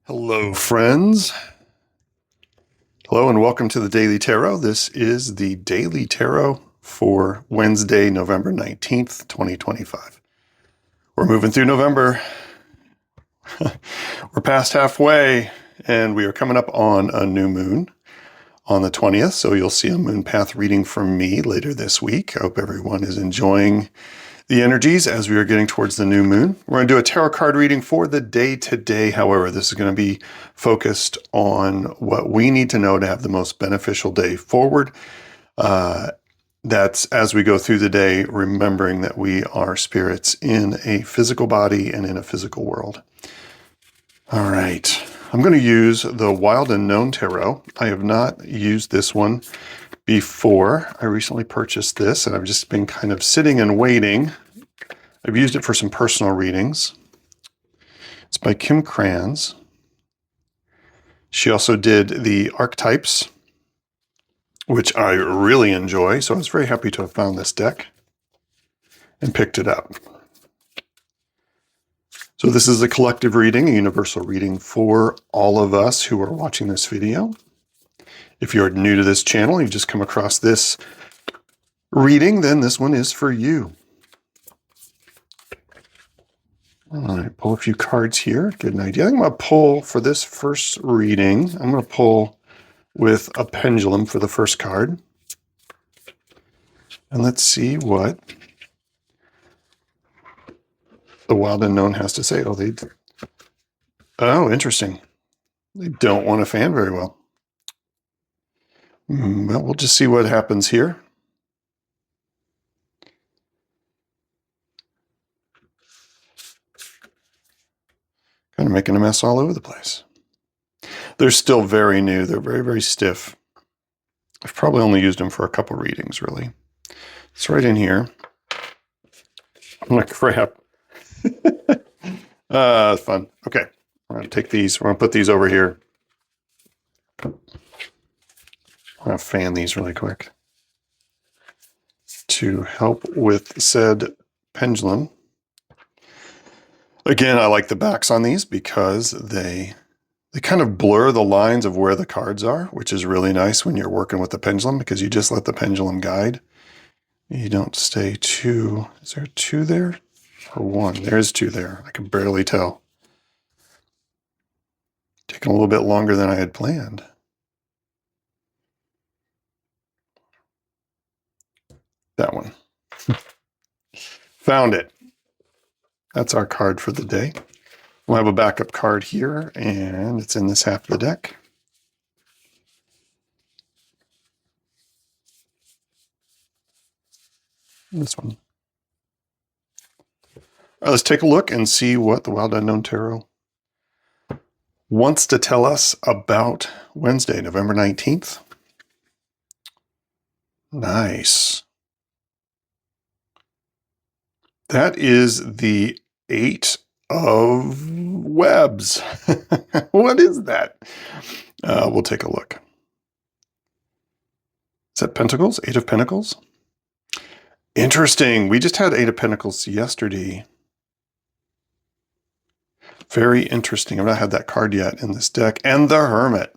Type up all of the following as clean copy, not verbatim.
Hello, friends. Hello, and welcome to the Daily Tarot. This is the Daily Tarot for Wednesday, November 19th, 2025. We're moving through November. We're past halfway, and we are coming up on a new moon on the 20th, so you'll see a moon path reading from me later this week. I hope everyone is enjoying the energies as we are getting towards the new moon. We're going to do a tarot card reading for the day today. However, this is going to be focused on what we need to know to have the most beneficial day forward. That's as we go through the day, remembering that we are spirits in a physical body and in a physical world. All right. I'm going to use the Wild Unknown Tarot. I have not used this one before. I recently purchased this and I've just been kind of sitting and waiting. I've used it for some personal readings. It's by Kim Krans. She also did the archetypes, which I really enjoy. So I was very happy to have found this deck and picked it up. So this is a collective reading, a universal reading for all of us who are watching this video. If you're new to this channel, you've just come across this reading, then this one is for you. All right, pull a few cards here, get an idea. I think I'm going to pull for this first reading. I'm going to pull with a pendulum for the first card. And let's see what the Wild Unknown has to say. Oh, interesting. They don't want to fan very well. Well, we'll just see what happens here. Kind of making a mess all over the place. They're still very new. They're very, very stiff. I've probably only used them for a couple readings, really. It's right in here. I'm like, crap. It's fun. Okay. We're going to take these. We're going to put these over here. I'm going to fan these really quick to help with said pendulum. Again, I like the backs on these because they kind of blur the lines of where the cards are, which is really nice when you're working with the pendulum because you just let the pendulum guide. You don't stay too... Is there two there? Or one? There's two there. I can barely tell. Taking a little bit longer than I had planned. That one. Found it. That's our card for the day. We'll have a backup card here, and it's in this half of the deck. This one. All right, let's take a look and see what the Wild Unknown Tarot wants to tell us about Wednesday, November 19th. Nice. That is the Eight of Webs. What is that? We'll take a look. Is that Pentacles? Eight of Pentacles? Interesting. We just had Eight of Pentacles yesterday. Very interesting. I've not had that card yet in this deck. And the Hermit.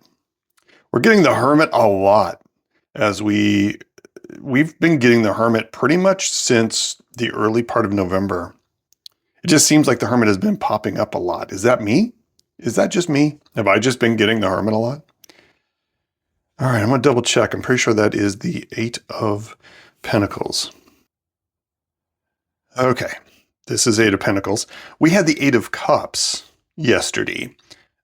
We're getting the Hermit a lot as we've been getting the Hermit pretty much since the early part of November. It just seems like the Hermit has been popping up a lot. Is that me? Is that just me? Have I just been getting the Hermit a lot? All right, I'm going to double check. I'm pretty sure that is the Eight of Pentacles. Okay, this is Eight of Pentacles. We had the Eight of Cups yesterday.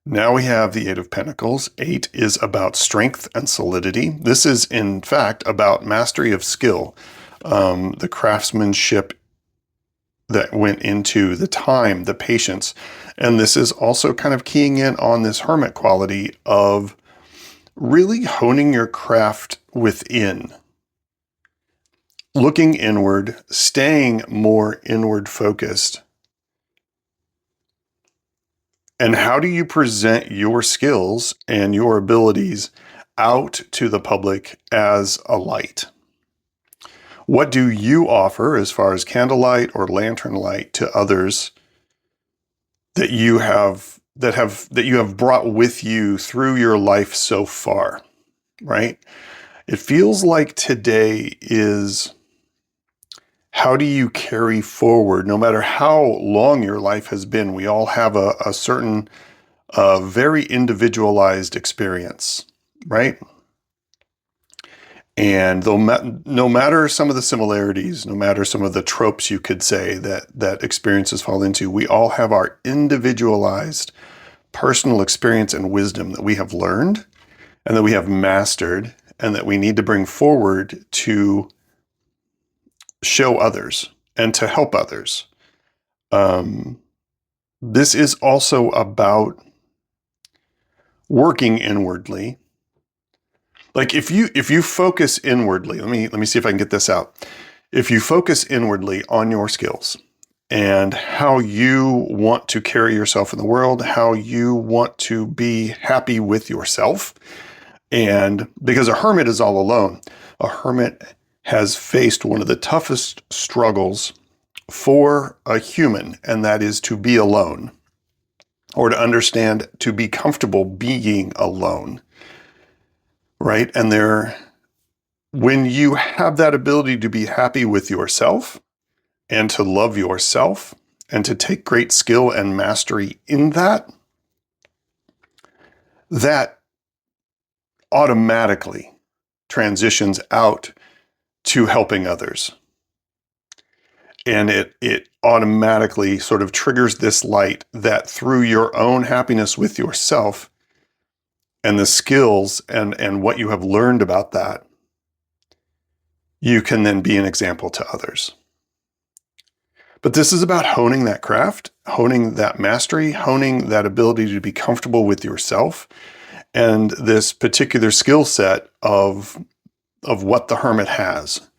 Now we have the Eight of Pentacles. Eight is about strength and solidity. This is, in fact, about mastery of skill, the craftsmanship that went into the time, the patience. And this is also kind of keying in on this Hermit quality of really honing your craft within, looking inward, staying more inward focused. And how do you present your skills and your abilities out to the public as a light? What do you offer as far as candlelight or lantern light to others that you have that you have brought with you through your life so far, right? It feels like today is, how do you carry forward, no matter how long your life has been? We all have a certain very individualized experience, right? And no matter some of the similarities, no matter some of the tropes you could say that experiences fall into, we all have our individualized personal experience and wisdom that we have learned and that we have mastered and that we need to bring forward to show others and to help others. This is also about working inwardly. Like if you focus inwardly, let me see if I can get this out. If you focus inwardly on your skills and how you want to carry yourself in the world, how you want to be happy with yourself, and because a hermit is all alone, a hermit has faced one of the toughest struggles for a human, and that is to be alone, or to understand, to be comfortable being alone. Right? And when you have that ability to be happy with yourself and to love yourself and to take great skill and mastery in that, that automatically transitions out to helping others. And it automatically sort of triggers this light that through your own happiness with yourself and the skills and what you have learned about that, you can then be an example to others. But this is about honing that craft, honing that mastery, honing that ability to be comfortable with yourself, and this particular skill set of what the hermit has,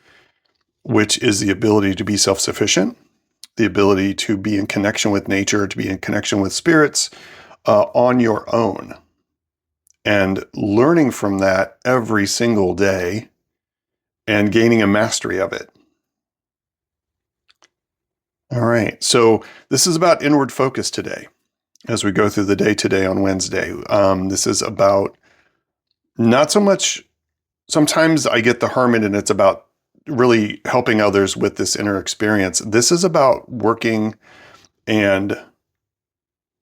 which is the ability to be self-sufficient, the ability to be in connection with nature, to be in connection with spirits on your own, and learning from that every single day and gaining a mastery of it. All right, so this is about inward focus today as we go through the day today on Wednesday. This is about not so much, sometimes I get the hermit and it's about really helping others with this inner experience. This is about working and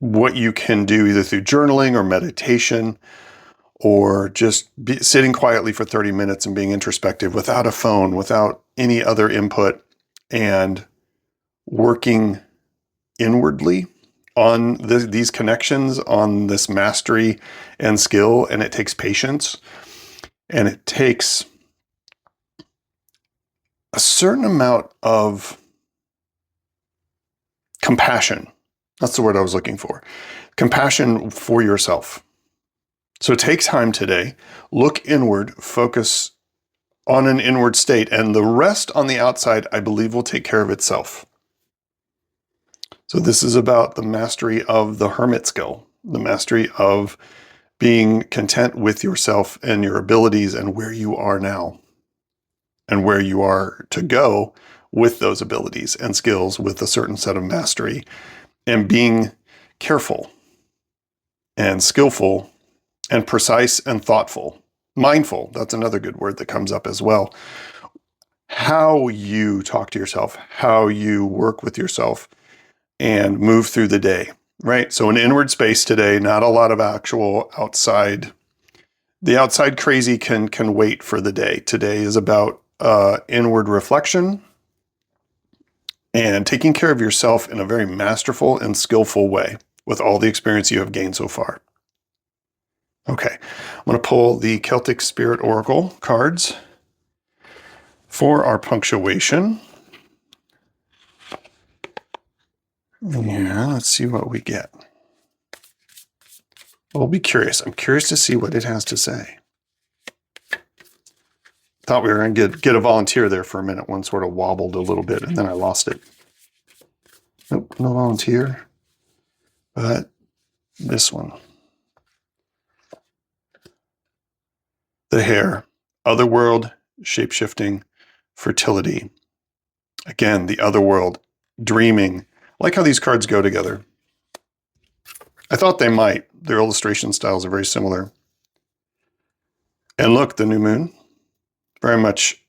what you can do either through journaling or meditation or just sitting quietly for 30 minutes and being introspective without a phone, without any other input, and working inwardly on these connections, on this mastery and skill. And it takes patience, and it takes a certain amount of compassion. That's the word I was looking for. Compassion for yourself. So take time today, look inward, focus on an inward state, and the rest on the outside, I believe, will take care of itself. So this is about the mastery of the hermit skill, the mastery of being content with yourself and your abilities and where you are now and where you are to go with those abilities and skills with a certain set of mastery, and being careful and skillful and precise and thoughtful. Mindful, that's another good word that comes up as well. How you talk to yourself, how you work with yourself and move through the day, right? So an inward space today, not a lot of actual outside. The outside crazy can wait for the day. Today is about inward reflection and taking care of yourself in a very masterful and skillful way with all the experience you have gained so far. Okay, I'm going to pull the Celtic Spirit Oracle cards for our punctuation. Yeah, let's see what we get. We'll be curious. I'm curious to see what it has to say. Thought we were going to get a volunteer there for a minute. One sort of wobbled a little bit, and then I lost it. Nope, no volunteer. But this one. The hare, otherworld, shapeshifting, fertility. Again, the otherworld, dreaming. I like how these cards go together. I thought they might. Their illustration styles are very similar. And look, the new moon, very much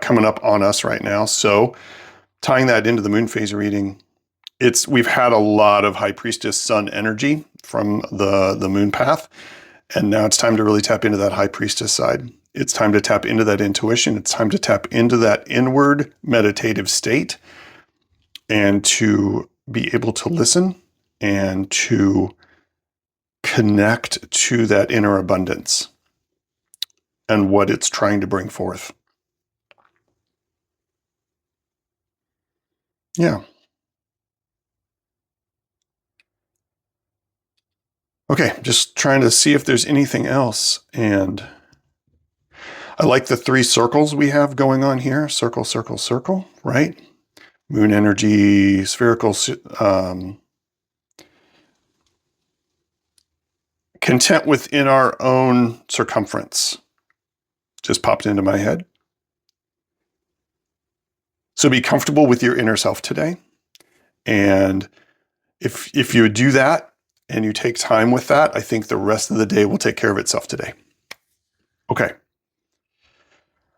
coming up on us right now. So tying that into the moon phase reading, we've had a lot of High Priestess Sun energy from the moon path. And now it's time to really tap into that High Priestess side. It's time to tap into that intuition. It's time to tap into that inward meditative state and to be able to listen and to connect to that inner abundance and what it's trying to bring forth. Yeah. Okay, just trying to see if there's anything else. And I like the 3 circles we have going on here. Circle, circle, circle, right? Moon energy, spherical, content within our own circumference. Just popped into my head. So be comfortable with your inner self today. And if you do that and you take time with that, I think the rest of the day will take care of itself today. Okay.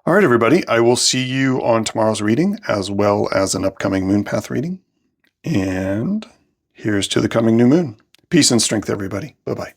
All right, everybody. I will see you on tomorrow's reading as well as an upcoming moon path reading. And here's to the coming new moon. Peace and strength, everybody. Bye-bye.